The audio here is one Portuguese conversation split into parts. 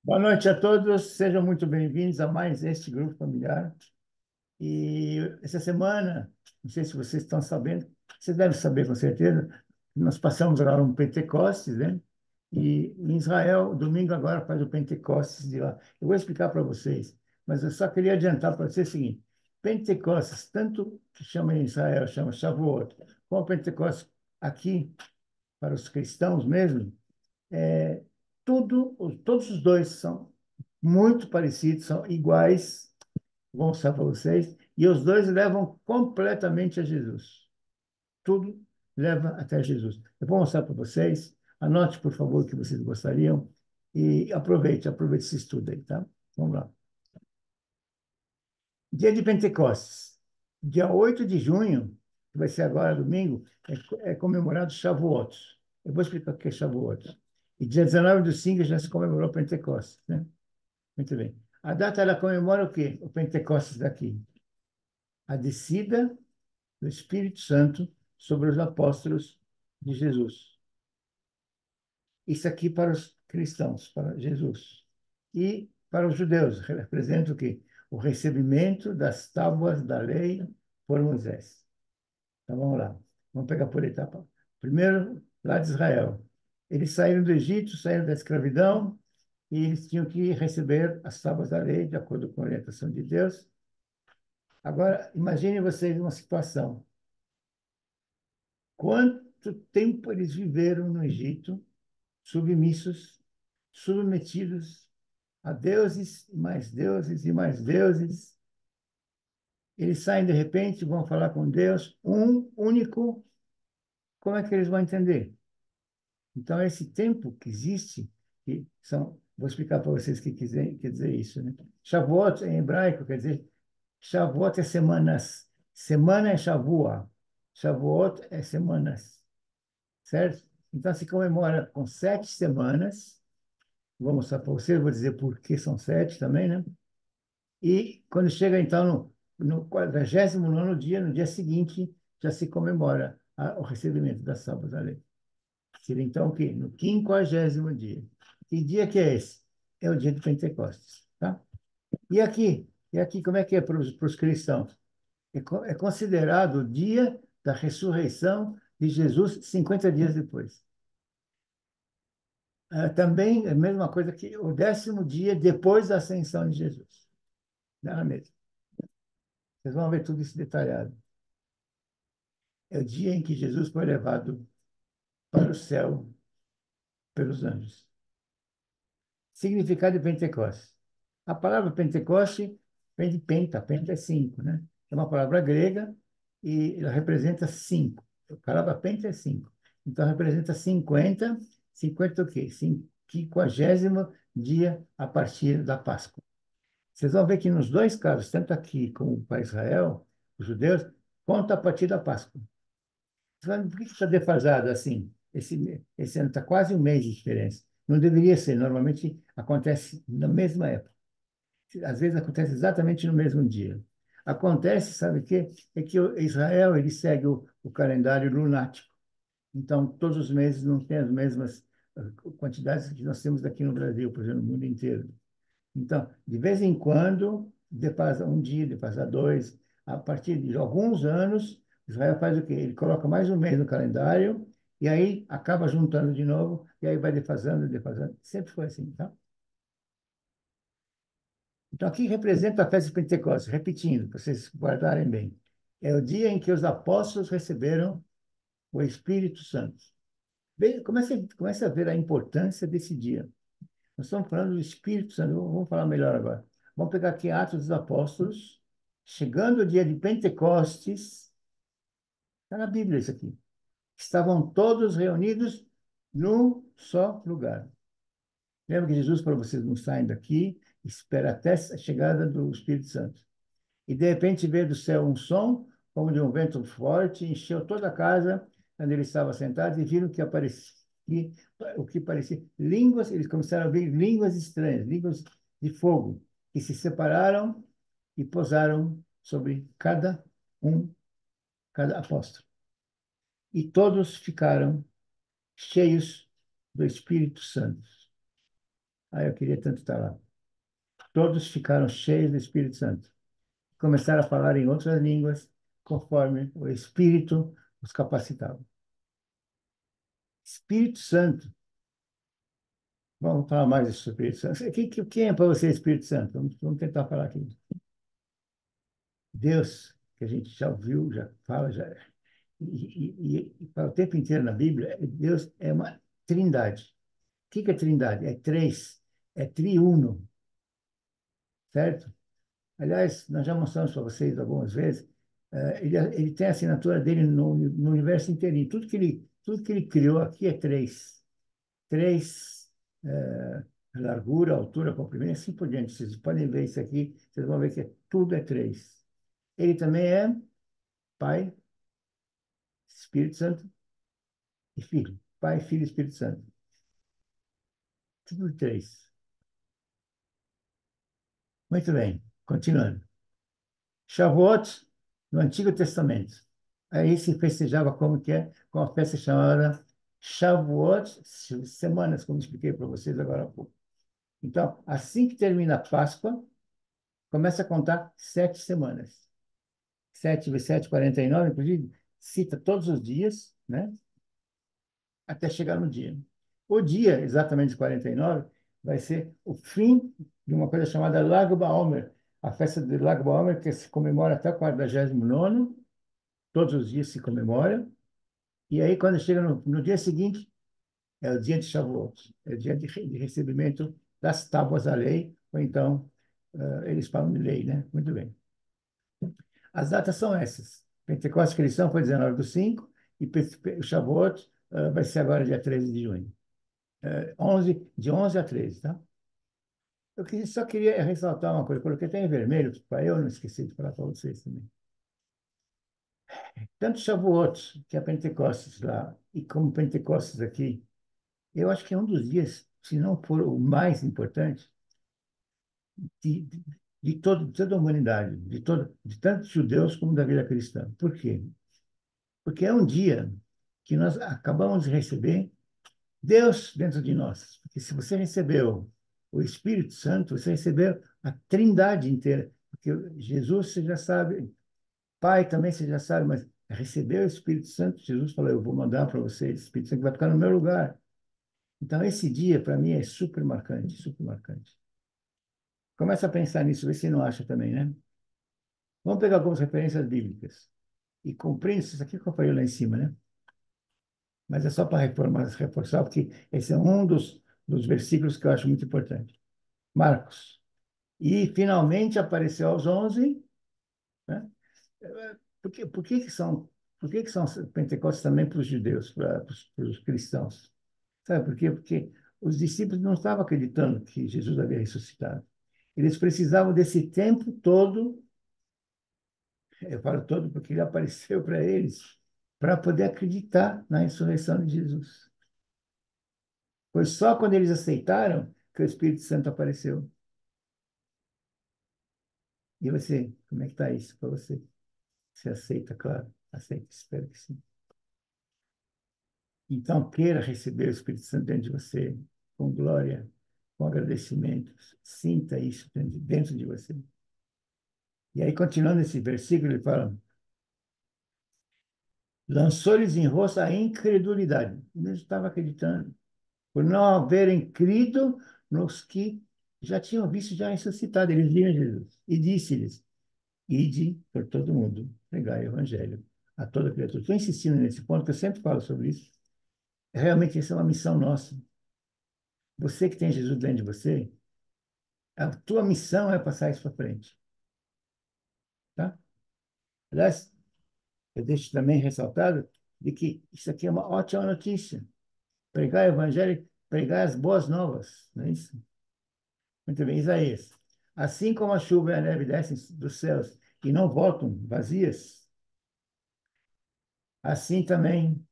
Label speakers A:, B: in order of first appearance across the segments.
A: Boa noite a todos, sejam muito bem-vindos a mais este grupo familiar. E essa semana, não sei se vocês estão sabendo, vocês devem saber com certeza, nós passamos agora um Pentecostes, né? E em Israel, domingo agora faz o Pentecostes de lá. Eu vou explicar para vocês, mas eu só queria adiantar para vocês o seguinte: Pentecostes, tanto que chama em Israel, chama Shavuot, como Pentecostes aqui, para os cristãos mesmo, é, todos os dois são muito parecidos, são iguais, vou mostrar para vocês, e os dois levam completamente a Jesus. Tudo leva até Jesus. Eu vou mostrar para vocês, anote, por favor, o que vocês gostariam, e aproveite esse estudo aí, tá? Vamos lá. Dia de Pentecostes. Dia 8 de junho, que vai ser agora domingo, é comemorado Shavuot. Eu vou explicar o que é Shavuot. E dia 19 do 5 já se comemorou Pentecostes, né? Muito bem. A data ela comemora o quê? O Pentecostes daqui. A descida do Espírito Santo sobre os apóstolos de Jesus. Isso aqui para os cristãos, para Jesus. E para os judeus, representa o quê? O recebimento das tábuas da lei por Moisés. Então vamos lá. Vamos pegar por etapa. Primeiro, lá de Israel. Eles saíram do Egito, saíram da escravidão, e eles tinham que receber as tábuas da lei, de acordo com a orientação de Deus. Agora, imagine vocês uma situação. Quanto tempo eles viveram no Egito, submissos, submetidos a deuses, e mais deuses e mais deuses. Eles saem de repente, vão falar com Deus, um único. Como é que eles vão entender? Então, esse tempo que existe, vou explicar para vocês o que quer dizer isso, né? Shavuot, em hebraico, quer dizer, Shavuot é semanas. Semana é Shavua. Shavuot é semanas, certo? Então, se comemora com 7 semanas. Vou mostrar para vocês, vou dizer por que são 7 também, né? E quando chega, então, no 49º dia, no dia seguinte, já se comemora o recebimento das tábuas da lei. Seria, então, o quê? No 50º dia. Que dia que é esse? É o dia de Pentecostes, tá? E aqui, como é que é para os cristãos? É considerado o dia da ressurreição de Jesus 50 dias depois. Também é a mesma coisa que o 10º dia depois da ascensão de Jesus. Não é mesmo? Vocês vão ver tudo isso detalhado. É o dia em que Jesus foi levado para o céu pelos anjos. Significado de Pentecostes. A palavra Pentecoste vem de penta. Penta é 5, né? É uma palavra grega e ela representa 5. A palavra penta é 5. Então, representa 50. 50 o quê? 50º dia a partir da Páscoa. Vocês vão ver que nos dois casos, tanto aqui como para Israel, os judeus, conta a partir da Páscoa. Você fala, por que está defasado assim? Esse ano está quase um mês de diferença. Não deveria ser, normalmente acontece na mesma época. Às vezes acontece exatamente no mesmo dia. Acontece, sabe o quê? É que Israel ele segue o calendário lunático. Então, todos os meses não tem as mesmas quantidades que nós temos aqui no Brasil, por exemplo, no mundo inteiro. Então, de vez em quando, passa um dia, passa dois. A partir de alguns anos, Israel faz o quê? Ele coloca mais um mês no calendário e aí acaba juntando de novo e aí vai defasando, defasando. Sempre foi assim, tá? Então, aqui representa a festa de Pentecostes, repetindo, para vocês guardarem bem. É o dia em que os apóstolos receberam o Espírito Santo. Comece a ver a importância desse dia. Nós estamos falando do Espírito Santo. Vamos falar melhor agora. Vamos pegar aqui Atos dos Apóstolos. Chegando o dia de Pentecostes, está na Bíblia isso aqui. Estavam todos reunidos num só lugar. Lembra que Jesus falou: vocês não saem daqui, espera até a chegada do Espírito Santo. E de repente veio do céu um som, como de um vento forte, encheu toda a casa onde ele estava sentado e viram que aparecia o que parecia línguas, eles começaram a ouvir línguas estranhas, línguas de fogo, que se separaram e pousaram sobre um, cada apóstolo. E todos ficaram cheios do Espírito Santo. Ah, eu queria tanto estar lá. Todos ficaram cheios do Espírito Santo. Começaram a falar em outras línguas, conforme o Espírito os capacitava. Espírito Santo. Vamos falar mais do Espírito Santo. Quem é para você Espírito Santo? Vamos tentar falar aqui. Deus, que a gente já ouviu, já fala, já, e fala o tempo inteiro na Bíblia, Deus é uma trindade. O que é trindade? É três, é triuno, certo? Aliás, nós já mostramos para vocês algumas vezes, ele tem a assinatura dele no universo inteirinho. Tudo que ele criou aqui é três. Três, largura, altura, comprimento, e assim por diante. Vocês podem ver isso aqui, vocês vão ver que tudo é três. Ele também é Pai, Espírito Santo e Filho. Pai, Filho e Espírito Santo. Tudo três. Muito bem, continuando. Shavuot, no Antigo Testamento. Aí se festejava como que é, com a festa chamada Shavuot, semanas, como expliquei para vocês agora há pouco. Então, assim que termina a Páscoa, começa a contar 7 semanas. 7 vezes 7, 49, inclusive, cita todos os dias, né? Até chegar no dia. O dia, exatamente de 49, vai ser o fim de uma coisa chamada Lag BaOmer, a festa de Lag BaOmer, que se comemora até o 49º, todos os dias se comemora, e aí quando chega no dia seguinte, é o dia de Shavuot, é o dia de recebimento das tábuas da lei, ou então, eles falam de lei, né? Muito bem. As datas são essas. Pentecostes cristão foi 19/5, e o Shavuot vai ser agora dia 13 de junho. 11 a 13, tá? Só queria ressaltar uma coisa, coloquei até em vermelho, para eu não esquecer de falar para vocês também. Tanto Shavuot, que é Pentecostes lá, e como Pentecostes aqui, eu acho que é um dos dias, se não for o mais importante, de toda a humanidade, de tanto judeus como da vida cristã. Por quê? Porque é um dia que nós acabamos de receber Deus dentro de nós. Porque se você recebeu o Espírito Santo, você recebeu a Trindade inteira. Porque Jesus, você já sabe, Pai também você já sabe, mas recebeu o Espírito Santo, Jesus falou: Eu vou mandar para você, o Espírito Santo vai ficar no meu lugar. Então, esse dia, para mim, é super marcante, super marcante. Começa a pensar nisso, vê se não acha também, né? Vamos pegar algumas referências bíblicas. E cumprindo isso aqui que eu falei lá em cima, né? Mas é só para reforçar, porque esse é um dos versículos que eu acho muito importante. Marcos. E finalmente apareceu aos 11, né? Por que que são Pentecostes também para os judeus, para os cristãos? Sabe por quê? Porque os discípulos não estavam acreditando que Jesus havia ressuscitado. Eles precisavam desse tempo todo, eu falo todo porque ele apareceu para eles, para poder acreditar na ressurreição de Jesus. Foi só quando eles aceitaram que o Espírito Santo apareceu. E você, como é que está isso para você? Você aceita, claro. Aceita, espero que sim. Então, queira receber o Espírito Santo dentro de você, com glória, com agradecimentos. Sinta isso dentro de você. E aí, continuando esse versículo, ele fala: lançou-lhes em rosto a incredulidade. Eles estavam acreditando, por não haverem crido nos que já tinham visto já ressuscitado. Eles viram Jesus. E disse-lhes: ide por todo mundo, pregai o evangelho a toda criatura. Estou insistindo nesse ponto, que eu sempre falo sobre isso. Realmente, essa é uma missão nossa. Você que tem Jesus dentro de você, a tua missão é passar isso para frente, tá? Aliás, eu deixo também ressaltado de que isso aqui é uma ótima notícia. Pregar o evangelho, pregar as boas novas, não é isso? Muito bem, Isaías. Assim como a chuva e a neve descem dos céus e não voltam vazias, assim também,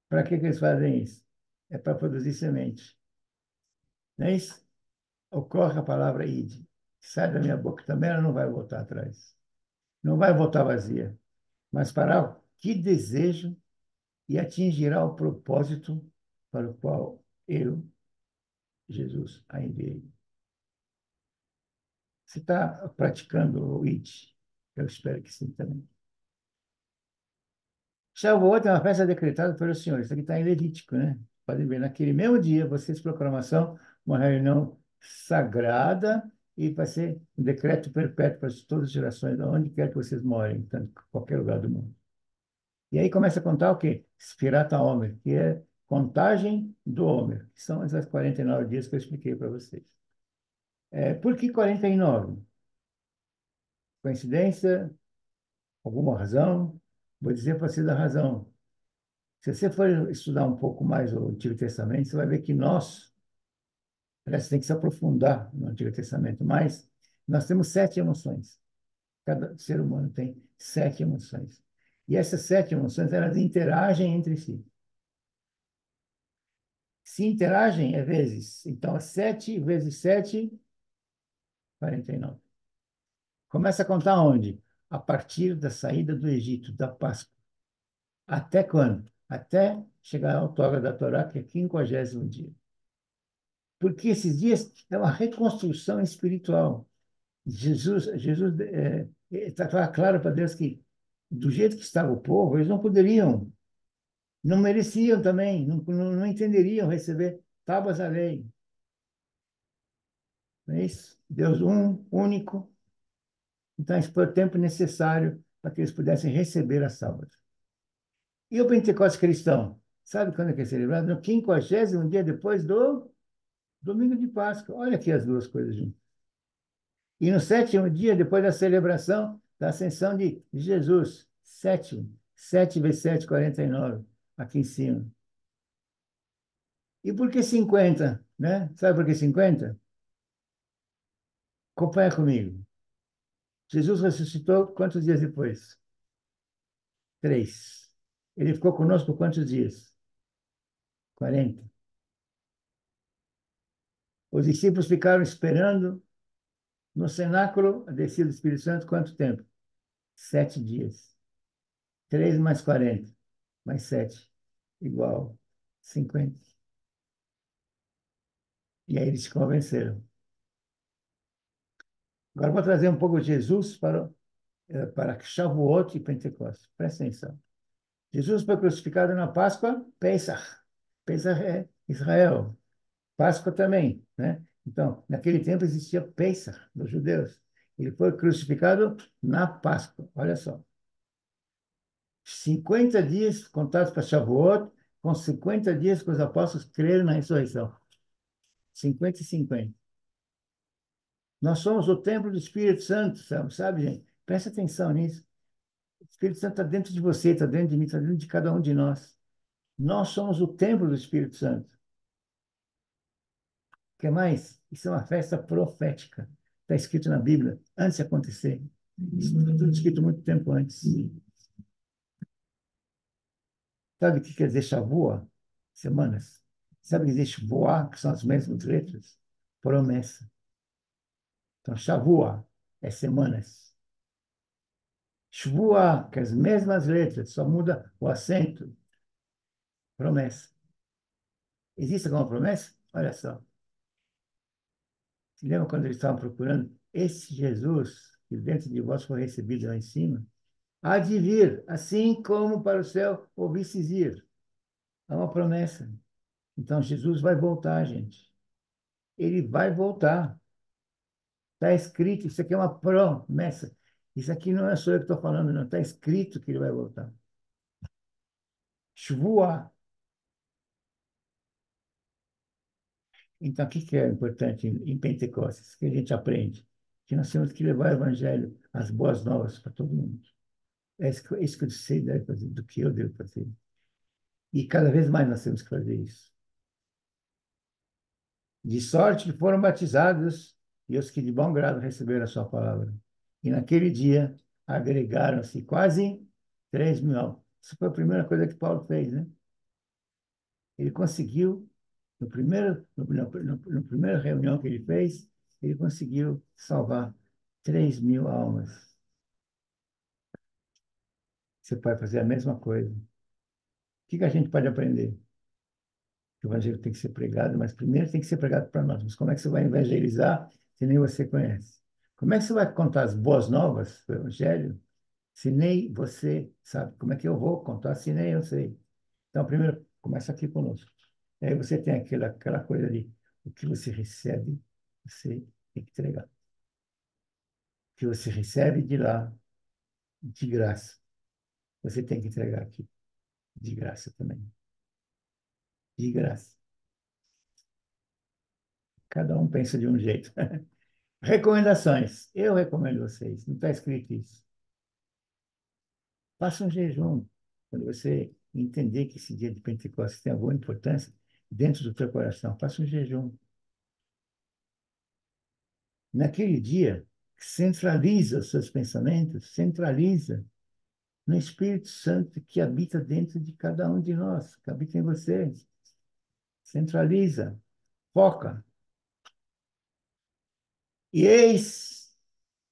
A: para que eles fazem isso? É para produzir semente. Não é isso? Ocorre a palavra ide. Sai da minha boca também, ela não vai voltar atrás. Não vai voltar vazia, mas fará o que desejo e atingirá o propósito para o qual eu, Jesus, a enviei. Você está praticando o IT? Eu espero que sim também. Shavuot é uma festa decretada pelo Senhor. Isso aqui está em Levítico, né? Pode ver, naquele mesmo dia, vocês proclamação, uma reunião sagrada e vai ser um decreto perpétuo para todas as gerações, onde quer que vocês morem, tanto em qualquer lugar do mundo. E aí começa a contar o quê? Sfirat HaOmer, que é contagem do Homer, que são esses 49 dias que eu expliquei para vocês. Por que 49? Coincidência? Alguma razão? Vou dizer para vocês a razão. Se você for estudar um pouco mais o Antigo Testamento, você vai ver que nós, parece que tem que se aprofundar no Antigo Testamento, mas nós temos 7 emoções. Cada ser humano tem 7 emoções. E essas 7 emoções, elas interagem entre si. Se interagem, é vezes. Então, 7 vezes 7, 49. Começa a contar onde? A partir da saída do Egito, da Páscoa. Até quando? Até chegar à outorga da Torá, que é 50º dia. Porque esses dias é uma reconstrução espiritual. Jesus está claro para Deus que, do jeito que estava o povo, eles não poderiam, não mereciam também, não entenderiam receber tábuas da lei. Não é isso? Deus único. Então, esse foi o tempo necessário para que eles pudessem receber as tábuas. E o Pentecostes cristão? Sabe quando é que é celebrado? No 50º dia depois do domingo de Páscoa. Olha aqui as duas coisas juntas. E no 7º dia, depois da celebração da ascensão de Jesus, 7, 7 vezes 7, 49, aqui em cima. E por que 50, né? Sabe por que 50? Acompanha comigo. Jesus ressuscitou quantos dias depois? 3. Ele ficou conosco por quantos dias? 40. Os discípulos ficaram esperando no cenáculo a descida do Espírito Santo quanto tempo? 7 dias. 3 mais 40, mais 7, igual 50. E aí eles se convenceram. Agora vou trazer um pouco de Jesus para Shavuot e Pentecostes. Presta atenção. Jesus foi crucificado na Páscoa, Pesach. Pesach é Israel. Páscoa também, né? Então, naquele tempo existia Pesach dos judeus. Ele foi crucificado na Páscoa. Olha só. 50 dias contados para Shavuot, com 50 dias que os apóstolos creram na ressurreição. 50 e 50. Nós somos o templo do Espírito Santo, sabe, gente? Presta atenção nisso. O Espírito Santo está dentro de você, está dentro de mim, está dentro de cada um de nós. Nós somos o templo do Espírito Santo. O que mais? Isso é uma festa profética. Está escrito na Bíblia, antes de acontecer. Isso foi tudo escrito muito tempo antes. Sabe o que quer dizer Shavua? Semanas. Sabe o que quer dizer Shavuot, que são as mesmas letras? Promessa. Então, Shavua é semanas. Shvua, que é as mesmas letras, só muda o acento. Promessa. Existe alguma promessa? Olha só. Se lembra quando eles estavam procurando esse Jesus que dentro de vós foi recebido lá em cima? Há de vir, assim como para o céu ouvistes ir. É uma promessa. Então, Jesus vai voltar, gente. Ele vai voltar. Está escrito, isso aqui é uma promessa. Isso aqui não é só eu que estou falando, não. Está escrito que ele vai voltar. Shvua. Então, o que que é importante em Pentecostes? Que a gente aprende? Que nós temos que levar o evangelho, as boas novas para todo mundo. É isso que eu sei deve fazer, do que eu devo fazer. E cada vez mais nós temos que fazer isso. De sorte que foram batizados e os que de bom grado receberam a sua palavra. E naquele dia agregaram-se quase 3.000 almas. Isso foi a primeira coisa que Paulo fez, né? Ele conseguiu, na primeira reunião que ele fez, ele conseguiu salvar 3.000 almas. Você pode fazer a mesma coisa. O que que a gente pode aprender? que o evangelho tem que ser pregado, mas primeiro tem que ser pregado para nós. Mas como é que você vai evangelizar se nem você conhece? Como é que você vai contar as boas novas do evangelho se nem você sabe? Como é que eu vou contar se nem eu sei? Então, primeiro, começa aqui conosco. Aí você tem aquela coisa de o que você recebe, você tem que entregar. O que você recebe de lá, de graça, você tem que entregar aqui, de graça também. De graça. Cada um pensa de um jeito. Recomendações. Eu recomendo vocês. Não está escrito isso. Faça um jejum. Quando você entender que esse dia de Pentecostes tem alguma importância dentro do teu coração, faça um jejum. Naquele dia, centraliza os seus pensamentos, centraliza no Espírito Santo que habita dentro de cada um de nós, que habita em você. Centraliza, foca. E eis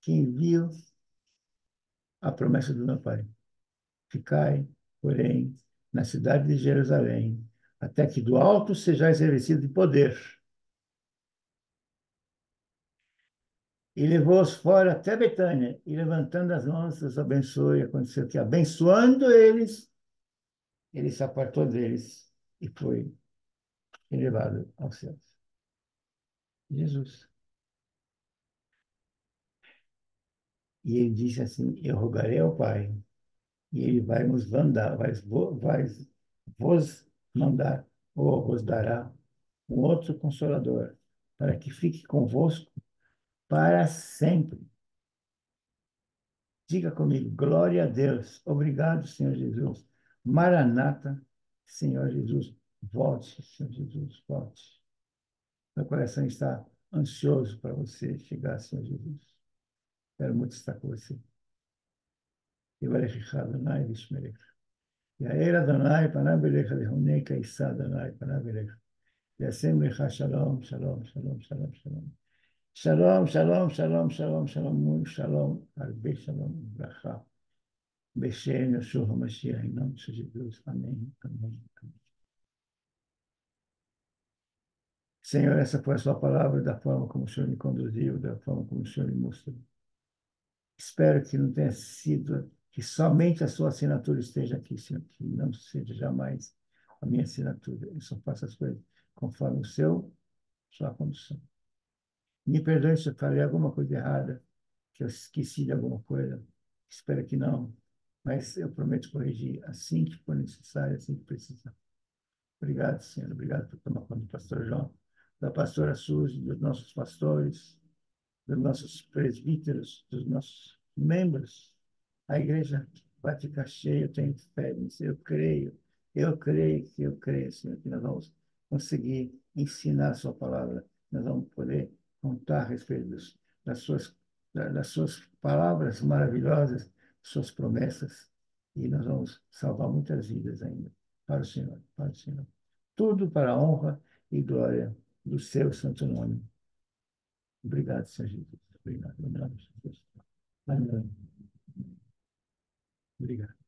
A: que envio a promessa do meu Pai. Ficai, porém, na cidade de Jerusalém, até que do alto sejais revestido de poder. E levou-os fora até Betânia, e levantando as mãos, os abençoou, e aconteceu que, abençoando eles, ele se apartou deles e foi elevado aos céus. Jesus. E ele disse assim: eu rogarei ao Pai, e ele vai nos mandar, vai vos mandar, ou vos dará um outro consolador, para que fique convosco para sempre. Diga comigo, glória a Deus. Obrigado, Senhor Jesus. Maranata, Senhor Jesus. Volte, Senhor Jesus, volte. Meu coração está ansioso para você chegar, Senhor Jesus. Quero muito estar com você. יברך אדוני וישמרך. יאר אדוני פניו אליך להונק יישא אדוני פניו אליך. וישם לך שלום, שלום, שלום, שלום, שלום. שלום, שלום, שלום, שלום, שלום, שלום, הרבה שלום וברכה. בשם ישוע המשיח, em nome de Jesus. Amém, amém, amém. Senhor, essa foi a sua palavra, da forma como o Senhor me conduziu, da forma como o Senhor me mostrou. Espero que não tenha sido, que somente a sua assinatura esteja aqui, Senhor, que não seja jamais a minha assinatura. Eu só faço as coisas conforme o seu, sua condução. Me perdoe se eu falei alguma coisa errada, que eu esqueci de alguma coisa. Espero que não, mas eu prometo corrigir assim que for necessário, assim que precisar. Obrigado, Senhor. Obrigado por tomar conta do pastor João, da pastora Suzy, dos nossos pastores, dos nossos presbíteros, dos nossos membros. A igreja vai ficar cheia, eu tenho fé nisso, eu creio, Senhor, que nós vamos conseguir ensinar a sua palavra, nós vamos poder contar a respeito das suas palavras maravilhosas, suas promessas, e nós vamos salvar muitas vidas ainda, para o Senhor, para o Senhor. Tudo para a honra e glória do seu santo nome. Obrigado, Senhor Jesus. Obrigado. Em nome de Jesus. Amém. Obrigado.